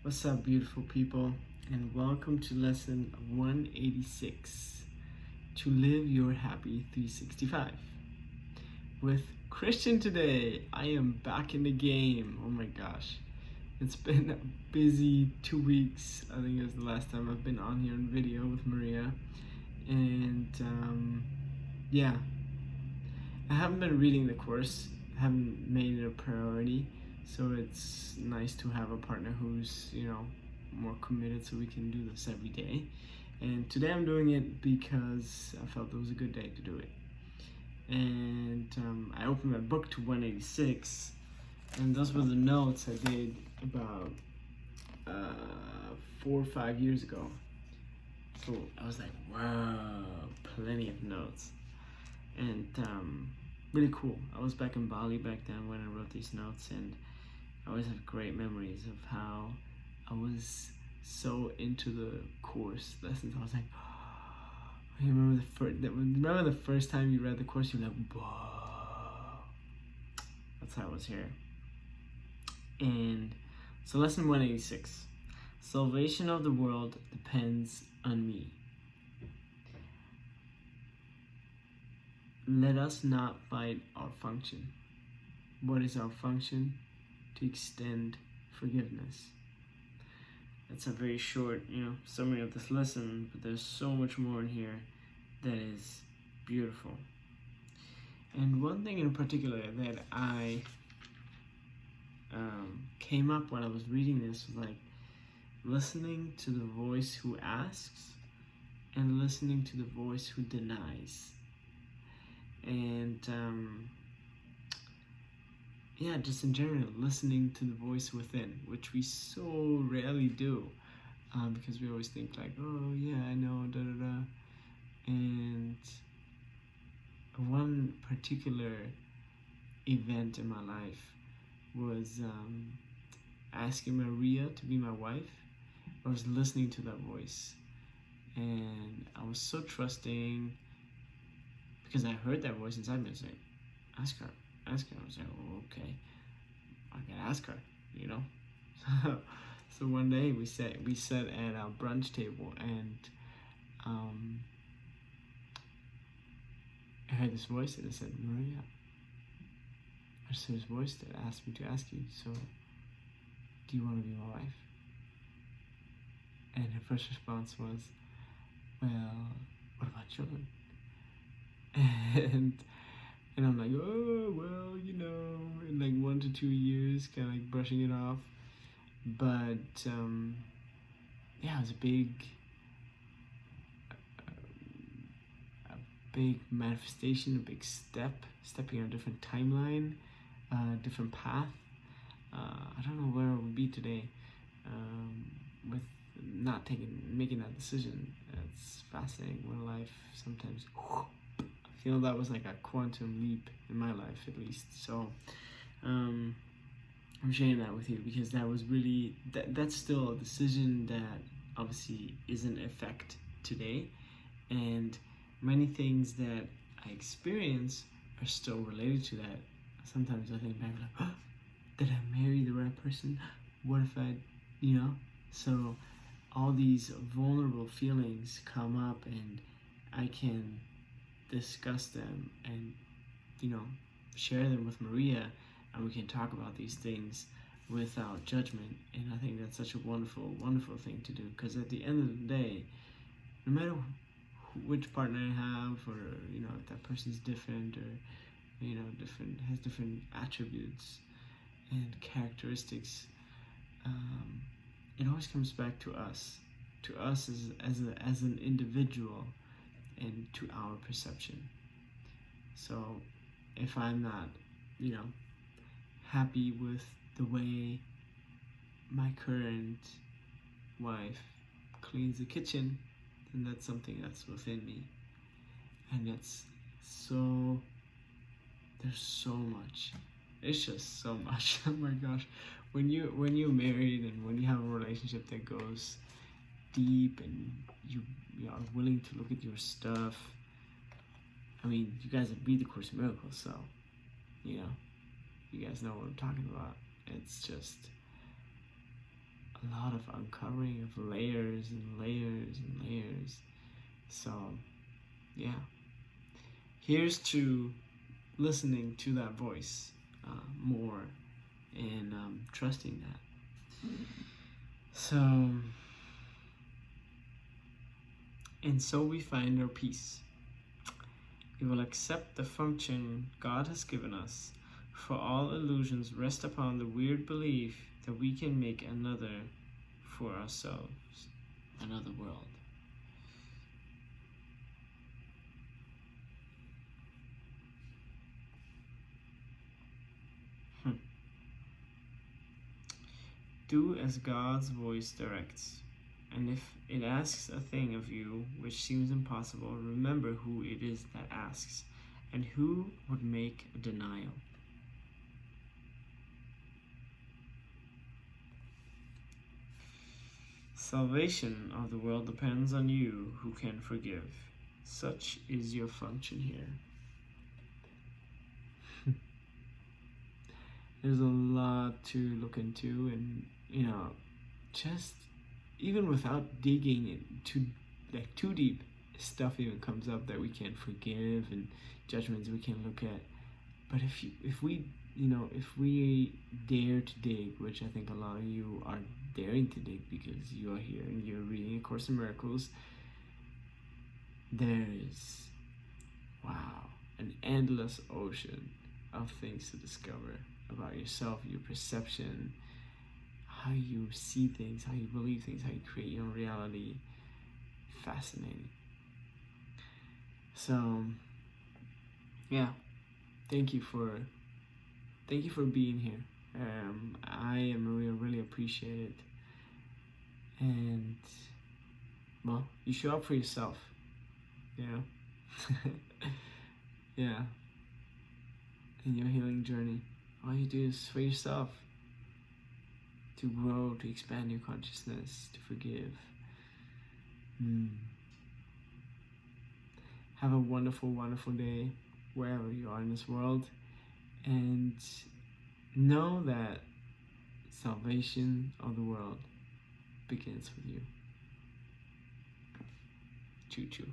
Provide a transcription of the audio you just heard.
What's up, beautiful people, and welcome to lesson 186, to live your happy 365. With Christian today, I am back in the game. Oh my gosh, it's been a busy 2 weeks. I think it was the last time I've been on here in video with Maria, and yeah, I haven't been reading the course, I haven't made it a priority, so it's nice to have a partner who's, more committed so we can do this every day. And today I'm doing it because I felt it was a good day to do it. And I opened my book to 186, and those were the notes I did about 4 or 5 years ago. So I was like, wow, plenty of notes. And really cool. I was back in Bali back then when I wrote these notes, and I always have great memories of how I was so into the course lessons. I was like, I remember the first time you read the course, you were like, whoa. That's how I was here. And so lesson 186, salvation of the world depends on me. Let us not fight our function. What is our function? To extend forgiveness. That's a very short, summary of this lesson, but there's so much more in here that is beautiful. And one thing in particular that I came up when I was reading this was like listening to the voice who asks and listening to the voice who denies. And just in general, listening to the voice within, which we so rarely do, because we always think like, oh yeah, I know, da da da. And one particular event in my life was asking Maria to be my wife. I was listening to that voice, and I was so trusting, because I heard that voice inside me. I was like, ask her. I was like, oh, okay, I can ask her, So one day we sat at our brunch table, and I heard this voice, and it said, Maria. I just heard this voice that asked me to ask you, so do you want to be my wife? And her first response was, well, what about children? And I'm like, oh, well, in like 1 to 2 years, kind of like brushing it off. But, it was a big manifestation, a big stepping on a different timeline, different path. I don't know where I would be today with not making that decision. It's fascinating when life sometimes... I feel that was like a quantum leap in my life, at least. So I'm sharing that with you because that was really that's still a decision that obviously is in effect today, and many things that I experience are still related to that. Sometimes I think back like, oh, did I marry the right person? What if I, so all these vulnerable feelings come up, and I can discuss them and share them with Maria, and we can talk about these things without judgment. And I think that's such a wonderful thing to do, because at the end of the day, no matter which partner I have, or if that person's different, or has different attributes and characteristics, it always comes back to us as an individual, and to our perception. So if I'm not, happy with the way my current wife cleans the kitchen, then that's something that's within me. And there's so much. It's just so much. Oh my gosh. When you're married, and when you have a relationship that goes deep, and you are willing to look at your stuff. I mean, you guys have read the Course in Miracles, so you guys know what I'm talking about. It's just a lot of uncovering of layers and layers and layers. So, yeah. Here's to listening to that voice more and trusting that. So, and so we find our peace. We will accept the function God has given us, for all illusions rest upon the weird belief that we can make another for ourselves, another world. Do as God's voice directs, and if it asks a thing of you which seems impossible, remember who it is that asks, and who would make a denial. Salvation of the world depends on you who can forgive. Such is your function here. There's a lot to look into, and just even without digging into too deep, stuff even comes up that we can't forgive and judgments we can look at. But if we dare to dig, which I think a lot of you are daring to dig because you are here and you're reading A Course in Miracles, there is, wow, an endless ocean of things to discover about yourself, your perception, how you see things, how you believe things, how you create your own reality. Fascinating. So, yeah, thank you for being here. I really appreciate it. And, well, you show up for yourself, yeah, in your healing journey. All you do is for yourself, to grow, to expand your consciousness, to forgive. Have a wonderful, wonderful day wherever you are in this world, and know that salvation of the world begins with you. Choo choo.